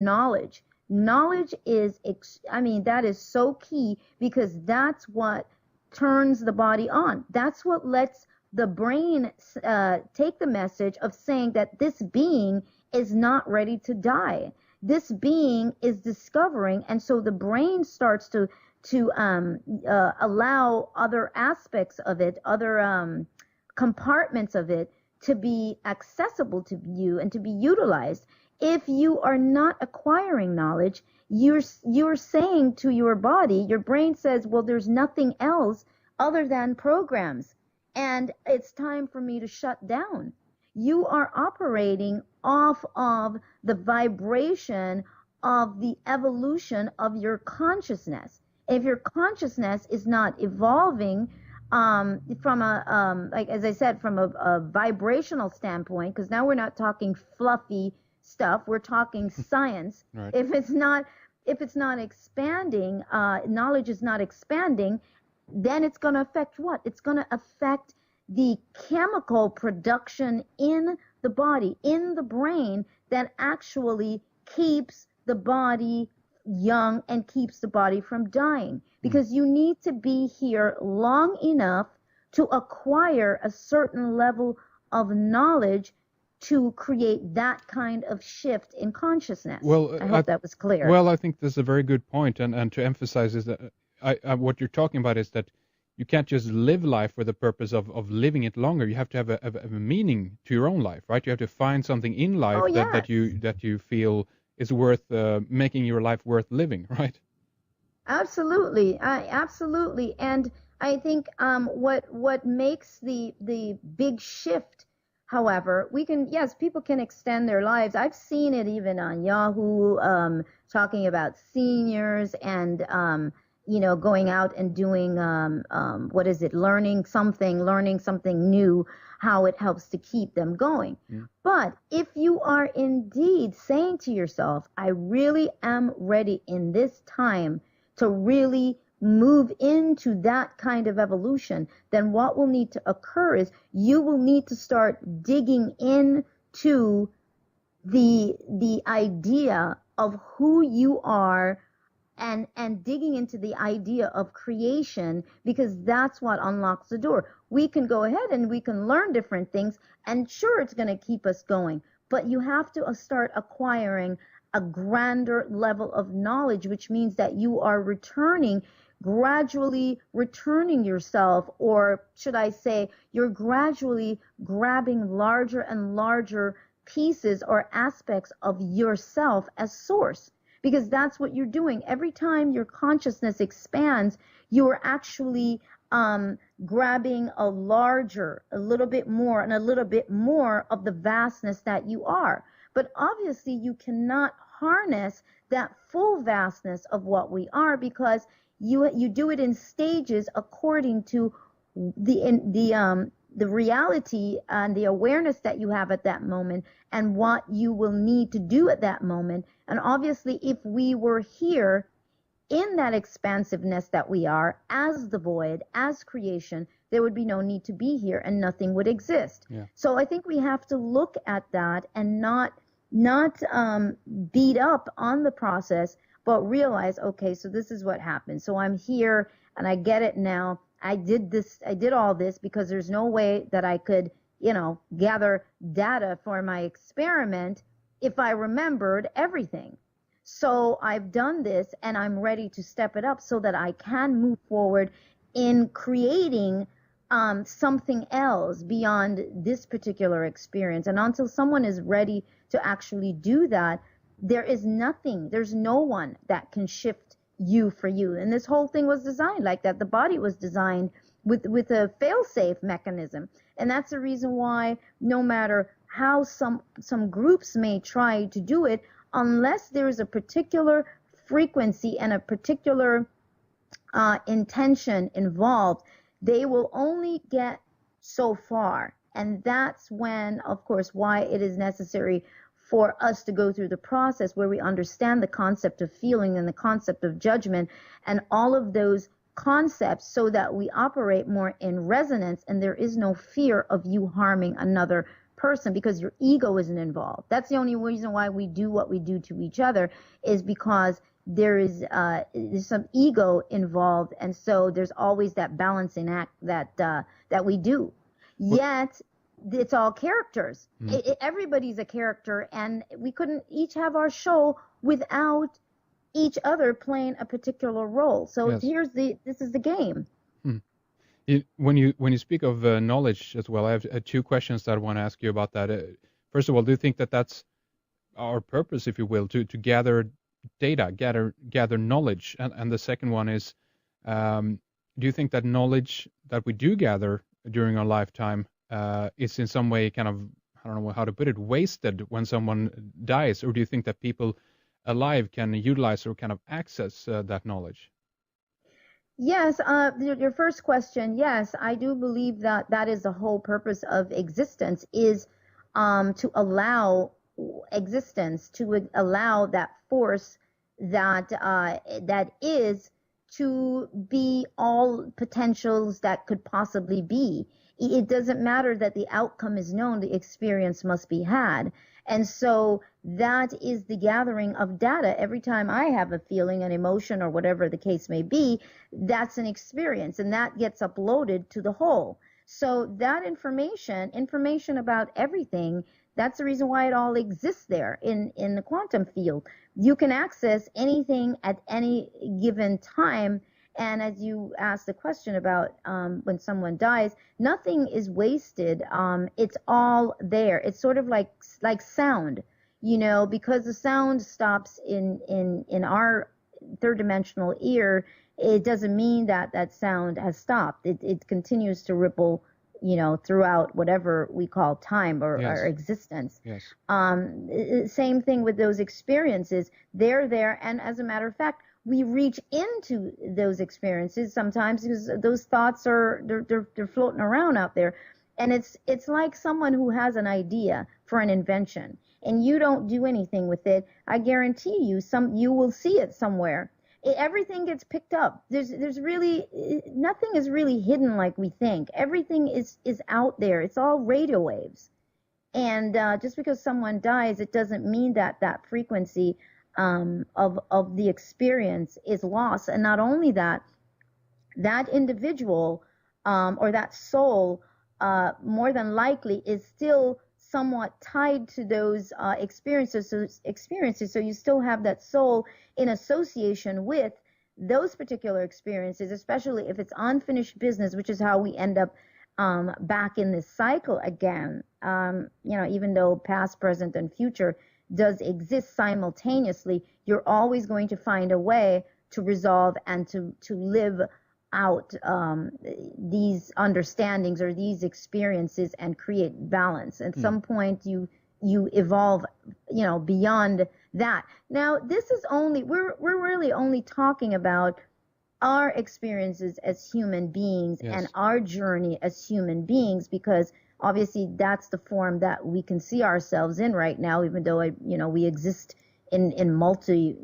knowledge. Knowledge is, that is so key, because that's what turns the body on. That's what lets the brain take the message of saying that this being is not ready to die. This being is discovering, and so the brain starts to allow other aspects of it, other compartments of it, to be accessible to you and to be utilized. If you are not acquiring knowledge, you're saying to your body, your brain says, well, there's nothing else other than programs, and it's time for me to shut down. You are operating off of the vibration of the evolution of your consciousness. If your consciousness is not evolving from a, like as I said, from a vibrational standpoint, because now we're not talking fluffy stuff, we're talking science. Right. If it's not expanding, knowledge is not expanding, then it's going to affect what? It's going to affect the chemical production in the body, in the brain, that actually keeps the body young and keeps the body from dying. Because you need to be here long enough to acquire a certain level of knowledge to create that kind of shift in consciousness. Well, I hope that was clear. Well, I think that's a very good point, and to emphasize is that what you're talking about is that you can't just live life for the purpose of living it longer. You have to have a meaning to your own life, right? You have to find something in life that you feel is worth making your life worth living, right? Absolutely, absolutely. And I think what makes the big shift, however, people can extend their lives. I've seen it even on Yahoo, talking about seniors and going out and doing learning something new, how it helps to keep them going. Yeah. But if you are indeed saying to yourself, I really am ready in this time to really move into that kind of evolution, then what will need to occur is you will need to start digging into the idea of who you are, and digging into the idea of creation, because that's what unlocks the door. We can go ahead and we can learn different things, and sure, it's going to keep us going, but you have to start acquiring a grander level of knowledge, which means that you are gradually returning yourself, or should I say, you're gradually grabbing larger and larger pieces or aspects of yourself as source. Because that's what you're doing. Every time your consciousness expands, you are actually grabbing a little bit more and a little bit more of the vastness that you are. But obviously, you cannot harness that full vastness of what we are, because you do it in stages according to the reality and the awareness that you have at that moment, and what you will need to do at that moment. And obviously, if we were here in that expansiveness that we are, as the void, as creation, there would be no need to be here and nothing would exist. Yeah. So I think we have to look at that and not beat up on the process, but realize, okay, so this is what happened. So I'm here and I get it now. I did all this because there's no way that I could, gather data for my experiment if I remembered everything. So I've done this and I'm ready to step it up so that I can move forward in creating something else beyond this particular experience. And until someone is ready to actually do that, there's no one that can shift you for you. And this whole thing was designed like that. The body was designed with a fail-safe mechanism. And that's the reason why no matter how some groups may try to do it, unless there is a particular frequency and a particular intention involved, they will only get so far. And that's when, of course, why it is necessary for us to go through the process where we understand the concept of feeling and the concept of judgment and all of those concepts, so that we operate more in resonance and there is no fear of you harming another person because your ego isn't involved. That's the only reason why we do what we do to each other, is because there's some ego involved, and so there's always that balancing act that we do. Yet it's all characters. Everybody's a character, and we couldn't each have our show without each other playing a particular role. So this is the game. When you speak of knowledge as well, I have two questions that I want to ask you about that. First of all, do you think that that's our purpose, if you will, to gather data, gather knowledge? And the second one is, do you think that knowledge that we do gather during our lifetime is in some way kind of, I don't know how to put it, wasted when someone dies? Or do you think that people alive can utilize or kind of access that knowledge? Yes, your first question, yes, I do believe that that is the whole purpose of existence, is to allow existence, to allow that force that is to be all potentials that could possibly be. It doesn't matter that the outcome is known, the experience must be had. And so that is the gathering of data. Every time I have a feeling, an emotion, or whatever the case may be, that's an experience, and that gets uploaded to the whole. So that information about everything, that's the reason why it all exists there in the quantum field. You can access anything at any given time. And as you asked the question about when someone dies, nothing is wasted. It's all there. It's sort of like sound, because the sound stops in our third dimensional ear. It doesn't mean that that sound has stopped. It continues to ripple, throughout whatever we call time or our existence. Yes. Same thing with those experiences. They're there, and as a matter of fact, we reach into those experiences sometimes because those thoughts they're floating around out there, and it's like someone who has an idea for an invention and you don't do anything with it. I guarantee you will see it somewhere. Everything gets picked up. There's really nothing is really hidden like we think. Everything is out there. It's all radio waves, and just because someone dies, it doesn't mean that that frequency of the experience is lost. And not only that, that individual or that soul more than likely is still somewhat tied to those experiences. So you still have that soul in association with those particular experiences, especially if it's unfinished business, which is how we end up back in this cycle again. Even though past, present, and future does exist simultaneously, you're always going to find a way to resolve and to live out these understandings or these experiences and create balance. At some point you evolve, beyond that. Now, this is only, we're really only talking about our experiences as human beings and our journey as human beings, because obviously that's the form that we can see ourselves in right now, even though we exist in multi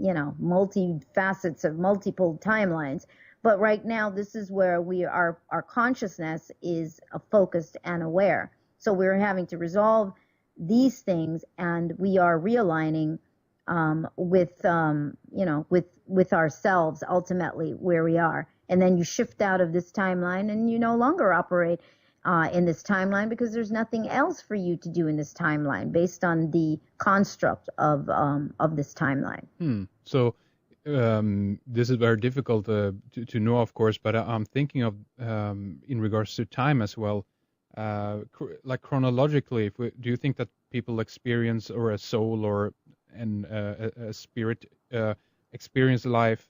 facets of multiple timelines. But right now, this is where our consciousness is focused and aware. So we're having to resolve these things, and we are realigning with ourselves ultimately where we are. And then you shift out of this timeline, and you no longer operate in this timeline, because there's nothing else for you to do in this timeline based on the construct of this timeline. So this is very difficult to know, of course, but I'm thinking of in regards to time as well, like chronologically. Do you think that people experience, or a soul or a spirit experience life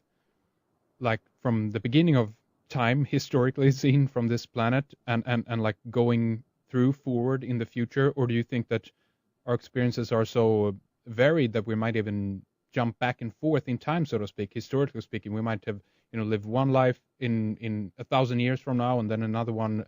like from the beginning of time, historically seen from this planet, and like going through forward in the future? Or do you think that our experiences are so varied that we might even jump back and forth in time, so to speak? Historically speaking, we might have lived one life in 1,000 years from now, and then another one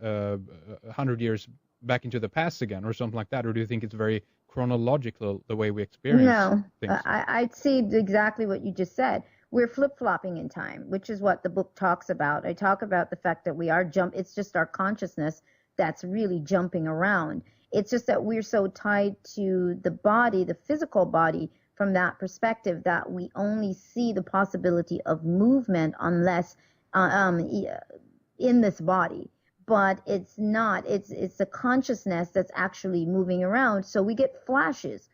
100 years back into the past again, or something like that? Or do you think it's very chronological the way we experience things? I'd see exactly what you just said. We're flip-flopping in time, which is what the book talks about. I talk about the fact that we are it's just our consciousness that's really jumping around. It's just that we're so tied to the body, the physical body, from that perspective, that we only see the possibility of movement unless in this body. But it's not. It's the consciousness that's actually moving around. So we get flashes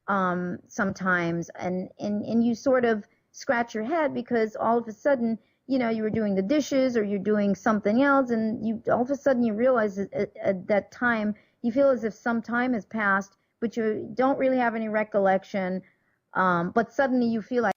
sometimes, and you sort of scratch your head because all of a sudden, you know, you were doing the dishes or you're doing something else, and you all of a sudden you realize at that time you feel as if some time has passed, but you don't really have any recollection. But suddenly you feel like